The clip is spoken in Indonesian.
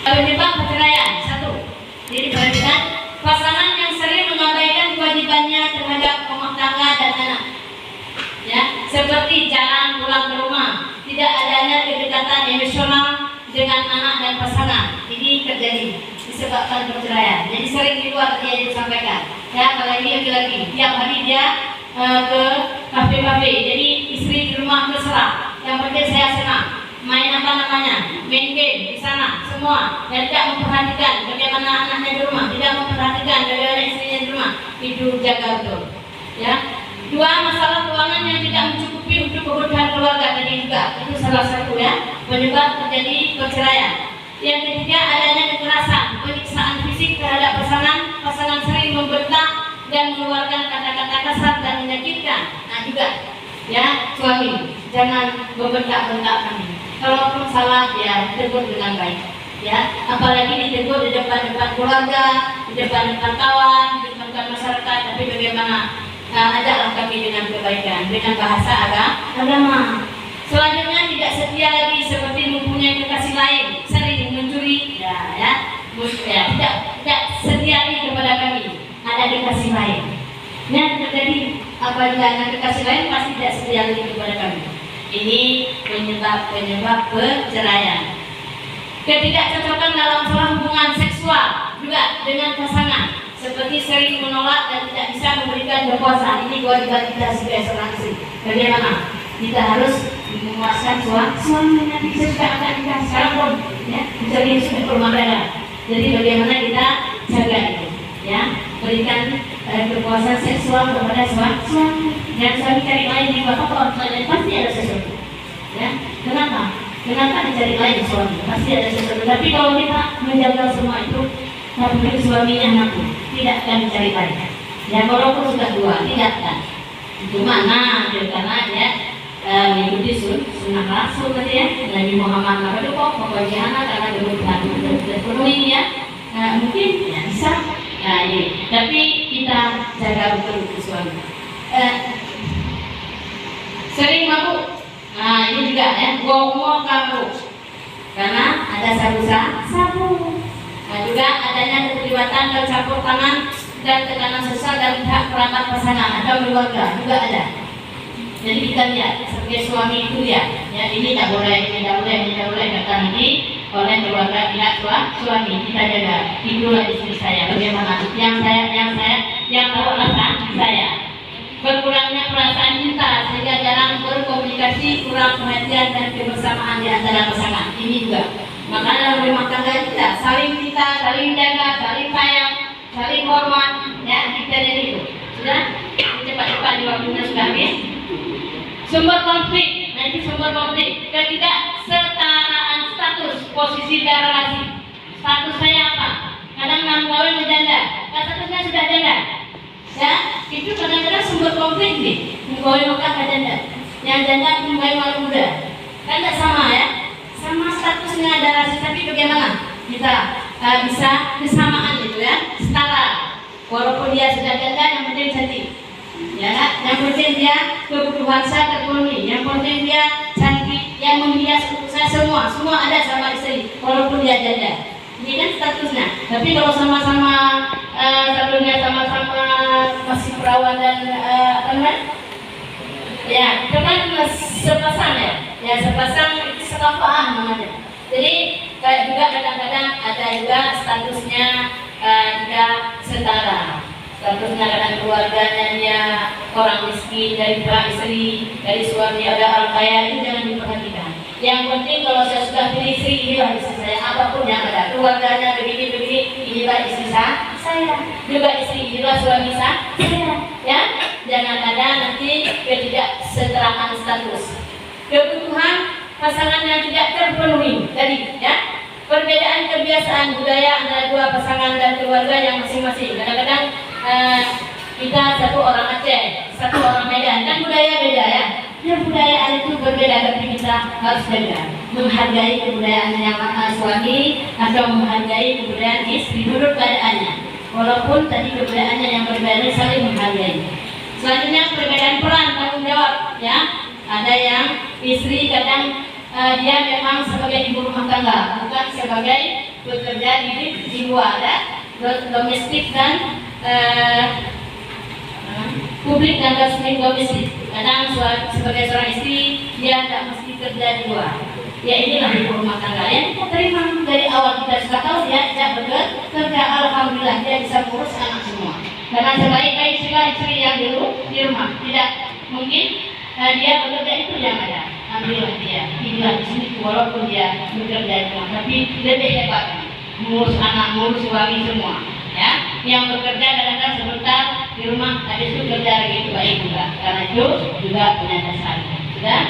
Penyebab perceraian satu. Jadi perhatikan, pasangan yang sering mengabaikan kewajibannya terhadap rumah tangga dan anak. Ya, seperti jalan pulang ke rumah, tidak adanya kedekatan emosional dengan anak dan pasangan. Ini terjadi disebabkan perceraian. Jadi sering di luar dia disampaikan. Ya, apalagi laki-laki, tiap hari dia ke kafe-kafe. Jadi istri di rumah terserah. Yang penting saya senang. Main main game di sana semua, dan tidak memperhatikan bagaimana anaknya di rumah, tidak memperhatikan bagaimana istrinya di rumah. Itu jaga betul. Ya. Dua, masalah keuangan yang tidak mencukupi untuk kebutuhan keluarga tadi juga. Itu salah satu ya penyebab terjadi perceraian. Yang ketiga, adanya kekerasan, penyiksaan fisik terhadap pasangan sering membentak dan mengeluarkan kata-kata kasar dan menyakitkan. Nah juga ya, suami jangan membentak-bentak kami. Kalaupun salah ya tegur dengan baik. Ya, apalagi ditegur di depan keluarga, di depan kawan, di depan masyarakat. Tapi bagaimana? Ajaklah kami dengan kebaikan, dengan bahasa agama. Selanjutnya, tidak setia lagi seperti mempunyai kekasih lain, sering mencuri, tidak setia lagi kepada kami, ada kekasih lain. Yang terjadi apabila ada kekasih lain pasti tidak setia lagi kepada kami. Ini penyebab perceraian. Ketidakcocokan dalam hubungan seksual juga dengan pasangan, seperti sering menolak dan tidak bisa memberikan kekuasaan. Ini kewajiban kita sebagai seorang istri. Bagaimana? Kita harus memuaskan suami. Nanti saya akan nikah sekarang pun, ya, jadi sudah rumah tangga. Jadi bagaimana kita jaga itu, ya, berikan kekuasaan seksual kepada suami. Dan suami cari lain di bawah lain pasti ada sesuatu. Ya, kenapa dicari lain suami? Pasti ada sesuatu. Tapi kalau kita menjaga semua itu, tapi suaminya ngaku tidak akan mencari lain. Ya, walaupun sudah dua, tidak akan. Gimana? Karena dia mengikuti sunnah Rasul tadi ya, Nabi Muhammad itu kok pokoknya karena kebutuhan terpenuhi ya. Mungkin ya bisa. Nah, ini. Tapi kita jaga betul suami. Sering mabuk. Nah, ini juga ya, ngomong kamu. Karena ada sabu. Nah, juga adanya keterlibatan dan campur tangan dan tekanan sosial dan pihak perangkat pasangan atau keluarga juga ada. Jadi kita lihat sebagai suami itu ya ini tidak boleh kata nanti oleh keluarga pihak suami. Kita jaga. Itulah istri saya. Bagaimana? Yang tahu alasan saya. Berkurangnya perasaan cinta sehingga jarang berkomunikasi, kurang perhatian dan kebersamaan di antara pasangan. Ini juga. Makanya dalam rumah tangga kita saling cinta, saling jaga, saling sayang, saling hormat. Ya, kita jadi itu. Sudah? Cepat-cepat di waktunya sudah habis. Sumber konflik. Nanti sumber konflik. Ketidaksetaraan status, posisi dan relasi. Status saya apa? Kadang mengawin menjanda. Statusnya sudah janda. Ya, itu kadang-kadang sumber konflik nih. Mengawin muka janda. Yang janda mengawin malu muda. Kan tidak sama ya? Sama statusnya ada relasi, tapi bagaimana kita bisa kesamaan gitu ya, setara. Walaupun dia sudah janda, yang penting cantik. Ya, yang penting dia kebutuhan saya terpenuhi. Yang penting dia cantik, yang menghias saya semua ada sama istri, walaupun dia janda. Ini kan statusnya. Tapi kalau sama-sama statusnya sama-sama masih perawan dan ya, itu kan sepasang ya. Ya, sepasang itu sekafaan namanya. Jadi kayak juga kadang-kadang ada juga statusnya tidak setara. Statusnya kadang keluarganya dia orang miskin, dari istri, dari suami ada orang kaya, itu jangan diperhatikan. Yang penting kalau saya sudah pilih istri, inilah istri saya, apapun yang ada, keluarganya begini, inilah istri saya, juga istri, inilah suami saya, ya. Jangan ada nanti ketidaksetaraan status. Kebutuhan pasangan yang tidak terpenuhi tadi, ya. Perbedaan kebiasaan budaya antara dua pasangan dan keluarga yang masing-masing. Kadang-kadang kita satu orang Aceh, satu orang Medan, kan budaya beda ya. Budaya itu berbeda, tapi kita harus jaga, menghargai kebudayaan yang suami atau menghargai kebudayaan istri menurut keadaannya. Walaupun tadi kebudayaannya yang berbeda, saling menghargai. Selanjutnya perbedaan peran tanggung jawab, ya. Ada yang istri kadang dia memang sebagai ibu rumah tangga, bukan sebagai bekerja di luar ya, domestik dan publik dan domestik. Kadang sebagai seorang istri dia tidak mesti kerja di luar. Ya inilah ibu rumah tangga yang kita terima dari awal. Kita sudah tahu dia tidak bekerja, alhamdulillah dia bisa mengurus anak semua. Karena sebaik-baik istri yang dulu di rumah tidak mungkin dia bekerja, itu yang ada. Alhamdulillah dia tinggal di sini walaupun dia bekerja di rumah, tapi lebih hebat mengurus anak, mengurus suami semua. Ya, yang bekerja kadang-kadang sebentar di rumah, habis itu kerja lagi itu baik juga. Karena itu juga punya dasarnya. Sudah.